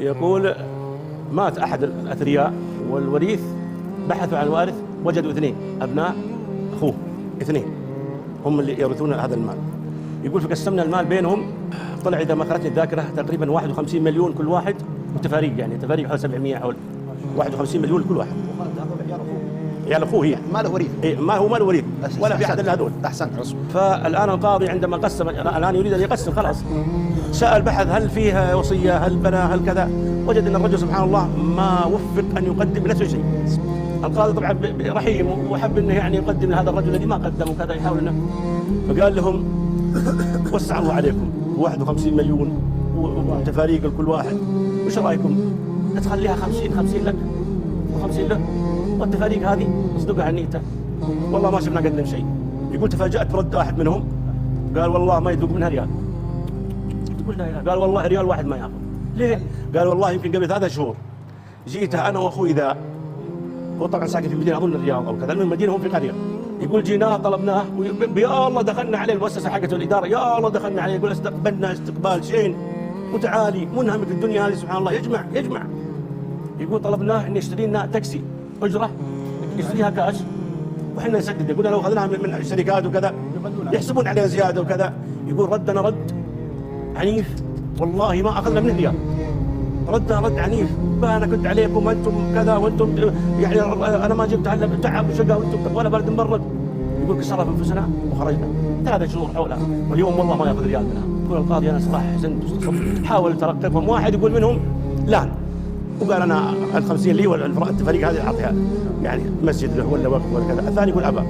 يقول مات أحد الأثرياء والوريث بحثوا عن الوارث، وجدوا اثنين أبناء أخوه، اثنين هم اللي يرثون هذا المال. يقول فقسمنا المال بينهم، طلع إذا ما خرجت الذاكرة تقريبا 51 مليون كل واحد، وتفاريق يعني تفاريق حوالي 700 حول 51 مليون كل واحد. عيال أخوه هي ما له وريث. ما هو ما له وريث ولا في أحد إلا هذول. أحسنت. فالآن القاضي عندما قسم، الآن يريد أن يقسم خلاص، سأل بحث هل فيها وصية، هل بنى، هل كذا، وجد أن الرجل سبحان الله ما وفق أن يقدم لنفسه شيء. القاضي طبعا رحيم وحب أنه يعني يقدم لهذا الرجل الذي ما قدم وكذا، يحاول أنه، فقال لهم وسع الله عليكم 51 مليون وتفاريق لكل واحد، وش رأيكم تخليها 50 لك و50 له، والتفاريق هذه اصدقها عن نيته، والله ما شفنا قدم شيء. يقول تفاجأت برد واحد منهم قال والله ما يذوق منها ريال. تقول لا إله، قال والله ريال واحد ما ياخذ. ليه؟ قال والله يمكن قبل 3 شهور جيته انا واخوي ذا، هو طبعا ساكن في المدينه اظن الرياض او كذا، من المدينه هم في قريه. يقول جيناه طلبناه يا الله دخلنا عليه المؤسسه حقته الاداره، يا الله دخلنا عليه، يقول استقبلنا استقبال شين متعالي منهمك الدنيا هذه سبحان الله، يجمع. يقول طلبناه ان يشتري لنا تاكسي اجره يشتريها كاش وحنا نسدد، يقول لو اخذناها من الشركات وكذا يحسبون عليها زياده وكذا. يقول ردنا رد عنيف، والله ما اخذنا منه ريال، ردنا رد عنيف، انا كنت عليكم انتم كذا وانتم يعني انا ما جبت الا تعب وشقى وانتم ولا بلد مبرد. يقول كسرنا انفسنا وخرجنا 3 شهور حولها، واليوم والله ما ياخذ ريال منها. يقول القاضي انا صراحه حزنت واستغربت، حاول ترقبهم، واحد يقول منهم لان وقال انا ال50 لي والتفاريق هذه اعطيها يعني مسجد له ولا وقف ولا كذا، الثاني يقول ابى.